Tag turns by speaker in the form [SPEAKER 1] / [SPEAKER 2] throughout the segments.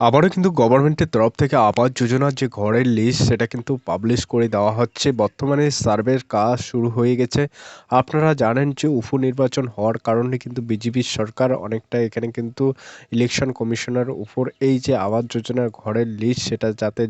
[SPEAKER 1] আবারও কিন্তু গভর্নমেন্টের তরফ থেকে আবাস যোজনার যে ঘরের লিস্ট সেটা কিন্তু পাবলিশ করে দেওয়া হচ্ছে। বর্তমানে সার্ভের কাজ শুরু হয়ে গেছে। আপনারা জানেন যে উপনির্বাচন হওয়ার কারণে কিন্তু বিজেপি সরকার অনেকটা এখানে কিন্তু ইলেকশন কমিশনের উপর এই যে আবাস যোজনার ঘরের লিস্ট সেটা যাতে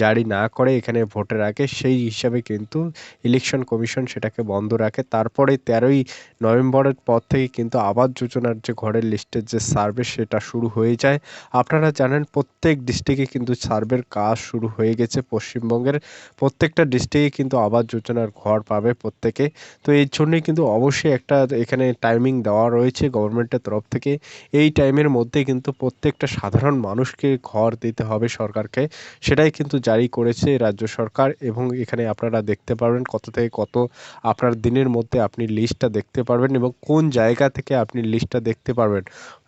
[SPEAKER 1] জারি না করে এখানে ভোটের আগে, সেই হিসাবে কিন্তু ইলেকশন কমিশন সেটাকে বন্ধ রাখে। তারপরে 13ই নভেম্বরের পর থেকে কিন্তু আবাস যোজনার যে ঘরের লিস্টের যে সার্ভে সেটা শুরু হয়ে যায়। আপনারা জানেন প্রত্যেক ডিস্ট্রিক্টে কিন্তু সার্ভের কাজ শুরু হয়ে গেছে। পশ্চিমবঙ্গের প্রত্যেকটা ডিস্ট্রিক্টে কিন্তু আবাস যোজনার ঘর পাবে প্রত্যেকে। তো এর জন্যই কিন্তু অবশ্যই একটা এখানে টাইমিং দেওয়া রয়েছে গভর্নমেন্টের তরফ থেকে। এই টাইমের মধ্যে কিন্তু প্রত্যেকটা সাধারণ মানুষকে ঘর দিতে হবে সরকারকে। সেটাই কিন্তু জারি করেছে রাজ্য সরকার, এবং এখানে আপনারা দেখতে পারবেন কত থেকে কত আপনার দিনের মধ্যে আপনি লিস্টটা দেখতে পারবেন এবং কোন জায়গা থেকে আপনি লিস্টটা দেখতে পারবেন।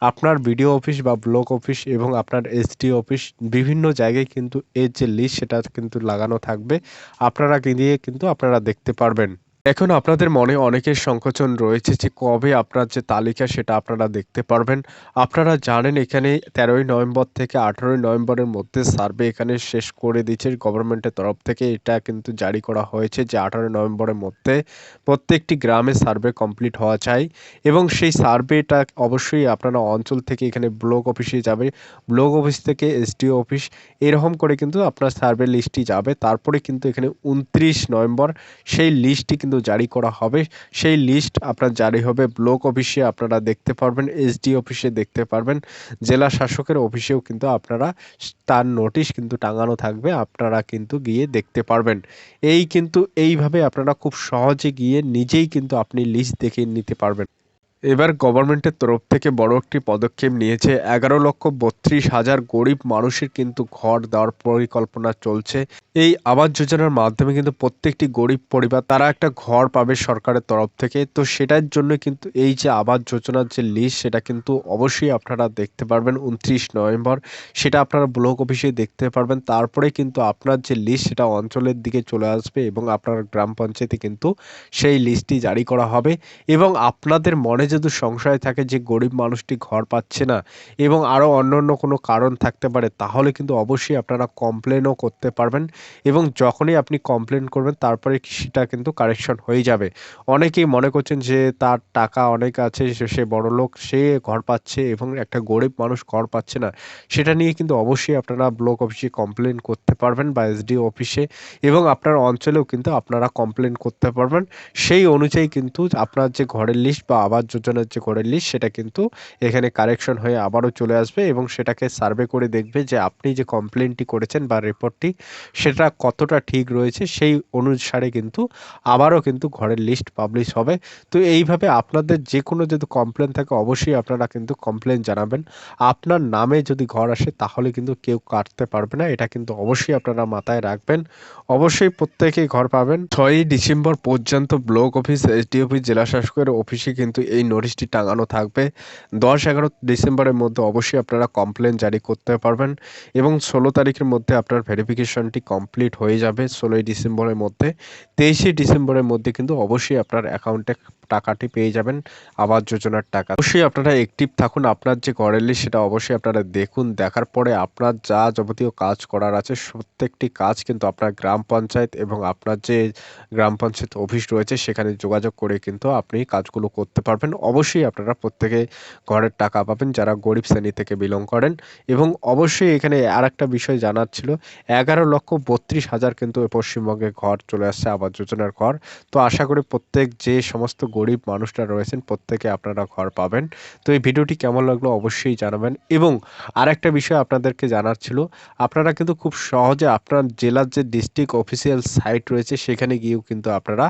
[SPEAKER 1] আপনার বিডিও অফিস বা ব্লক অফিস এবং আপনার এসডিও অফিস বিভিন্ন জায়গায় কিন্তু এর যে লিস্ট সেটা কিন্তু লাগানো থাকবে। আপনারা গিয়ে কিন্তু আপনারা দেখতে পারবেন। এখন আপনাদের মনে অনেকের সংকোচন রয়েছে যে কবে আপনার যে তালিকা সেটা আপনারা দেখতে পারবেন। আপনারা জানেন এখানে 13ই নভেম্বর থেকে 18ই নভেম্বরের মধ্যে সার্ভে এখানে শেষ করে দিয়েছে গভর্নমেন্টের তরফ থেকে। এটা কিন্তু জারি করা হয়েছে যে 18ই নভেম্বরের মধ্যে প্রত্যেকটি গ্রামে সার্ভে কমপ্লিট হওয়া চাই, এবং সেই সার্ভেটা অবশ্যই আপনারা অঞ্চল থেকে এখানে ব্লক অফিসে যাবে, ব্লক অফিস থেকে এসডিও অফিস, এরকম করে কিন্তু আপনার সার্ভে লিস্টটি যাবে। তারপরে কিন্তু এখানে 29 নভেম্বর সেই লিস্টটি কিন্তু জারি করা হবে। সেই লিস্ট আপনার জারি হবে ব্লক অফিসে, আপনারা দেখতে পারবেন, এসডি অফিসে দেখতে পারবেন, জেলা শাসকের অফিসেও কিন্তু আপনারা তার নোটিশ কিন্তু টাঙানো থাকবে, আপনারা কিন্তু গিয়ে দেখতে পারবেন। এই কিন্তু এইভাবে আপনারা খুব সহজে গিয়ে নিজেই কিন্তু আপনি লিস্ট দেখে নিতে পারবেন। এবার গভর্নমেন্টের তরফ থেকে বড় একটি পদক্ষেপ নিয়েছে। 11,32,000 গরিব মানুষের কিন্তু ঘর দেওয়ার পরিকল্পনা চলছে। এই আবাস যোজনার মাধ্যমে কিন্তু প্রত্যেকটি গরিব পরিবার তারা একটা ঘর পাবে সরকারের তরফ থেকে। তো সেটার জন্য কিন্তু এই যে আবাস যোজনার যে লিস্ট সেটা কিন্তু অবশ্যই আপনারা দেখতে পারবেন 29 নভেম্বর। সেটা আপনারা ব্লক অফিসে দেখতে পারবেন। তারপরে কিন্তু আপনার যে লিস্ট সেটা অঞ্চলের দিকে চলে আসবে এবং আপনার গ্রাম পঞ্চায়েতে কিন্তু সেই লিস্টটি জারি করা হবে। এবং আপনাদের মনে যদি সংশয় থাকে যে গরিব মানুষটি ঘর পাচ্ছে না এবং আরও অন্য কোনো কারণ থাকতে পারে, তাহলে কিন্তু অবশ্যই আপনারা কমপ্লেনও করতে পারবেন, এবং যখনই আপনি কমপ্লেন করবেন তারপরে সেটা কিন্তু কারেকশন হয়ে যাবে। অনেকেই মনে করছেন যে তার টাকা অনেক আছে, সে বড়লোক, সে ঘর পাচ্ছে এবং একটা গরিব মানুষ ঘর পাচ্ছে না। সেটা নিয়ে কিন্তু অবশ্যই আপনারা ব্লক অফিসে কমপ্লেন করতে পারবেন বা এসডিও অফিসে, এবং আপনার অঞ্চলেও কিন্তু আপনারা কমপ্লেন করতে পারবেন। সেই অনুযায়ী কিন্তু আপনার যে ঘরের লিস্ট বা আবাস যোজনার যে ঘরের লিস্ট সেটা কিন্তু এখানে কারেকশন হয়ে আবারও চলে আসবে, এবং সেটাকে সার্ভে করে দেখবে যে আপনি যে কমপ্লেনটি করেছেন বা রিপোর্টটি সেটা কতটা ঠিক রয়েছে। সেই অনুসারে কিন্তু আবারও কিন্তু ঘরের লিস্ট পাবলিশ হবে। তো এইভাবে আপনাদের যে কোনো যদি কমপ্লেন থাকে অবশ্যই আপনারা কিন্তু কমপ্লেন জানাবেন। আপনার নামে যদি ঘর আসে তাহলে কিন্তু কেউ কাটতে পারবে না, এটা কিন্তু অবশ্যই আপনারা মাথায় রাখবেন। অবশ্যই প্রত্যেকেই ঘর পাবেন। 6ই ডিসেম্বর পর্যন্ত ব্লক অফিস, এসডি অফিস, জেলা শাসকের অফিসে কিন্তু এই নোটিশটি টাঙানো থাকবে। 10-11 ডিসেম্বরের মধ্যে অবশ্যই আপনারা কমপ্লেন জারি করতে পারবেন, এবং 16 তারিখের মধ্যে আপনার ভেরিফিকেশনটি কমপ্লিট হয়ে যাবে 16ই ডিসেম্বরের মধ্যে। 23শে ডিসেম্বরের মধ্যে কিন্তু অবশ্যই আপনার অ্যাকাউন্টে টাকাটি পেয়ে যাবেন, আবাস যোজনার টাকা। অবশ্যই আপনারা অ্যাক্টিভ থাকুন। আপনার যে ঘরের লিস্ট সেটা অবশ্যই আপনারা দেখুন। দেখার পরে আপনার যা যাবতীয় কাজ করার আছে প্রত্যেকটি কাজ কিন্তু আপনার গ্রাম পঞ্চায়েত এবং আপনার যে গ্রাম পঞ্চায়েত অফিস রয়েছে সেখানে যোগাযোগ করে কিন্তু আপনি কাজগুলো করতে পারবেন। অবশ্যই আপনারা প্রত্যেকে ঘরের টাকা পাবেন যারা গরিব শ্রেণী থেকে বিলং করেন। এবং অবশ্যই এখানে আরেকটা বিষয় জানার ছিল, 11,32,000 কিন্তু পশ্চিমবঙ্গে ঘর চলে আসছে, আবাস যোজনার ঘর। তো আশা করি প্রত্যেক যে সমস্ত গরিব মানুষরা রয়েছেন প্রত্যেকে আপনারা ঘর পাবেন। তো এই ভিডিওটি কেমন লাগলো অবশ্যই জানাবেন। এবং আরেকটা বিষয় আপনাদেরকে জানার ছিল, আপনারা কিন্তু খুব সহজে আপনার জেলার যে ডিস্ট্রিক্ট অফিসিয়াল সাইট রয়েছে সেখানে গিয়েও কিন্তু আপনারা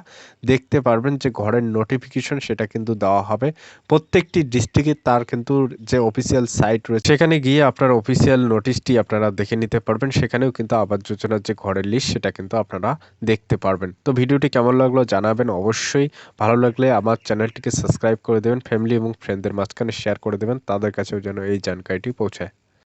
[SPEAKER 1] দেখতে পারবেন যে ঘরের নোটিফিকেশন সেটা কিন্তু দেওয়া হবে। প্রত্যেকটি ডিস্ট্রিক্টে তার কিন্তু যে অফিসিয়াল সাইট রয়েছে সেখানে গিয়ে আপনার অফিসিয়াল নোটিশটি আপনারা দেখে নিতে পারবেন। সেখানেও কিন্তু আবাস যোজনার যে ঘরের লিস্ট সেটা কিন্তু আপনারা দেখতে পারবেন। তো ভিডিওটি কেমন লাগলো জানাবেন অবশ্যই। ভালো লাগলে আমার চ্যানেলটিকে সাবস্ক্রাইব করে দেবেন, ফ্যামিলি এবং ফ্রেন্ডদের মাঝখানে শেয়ার করে দেবেন, তাদের কাছেও যেন এই জানকারিটি পৌঁছায়।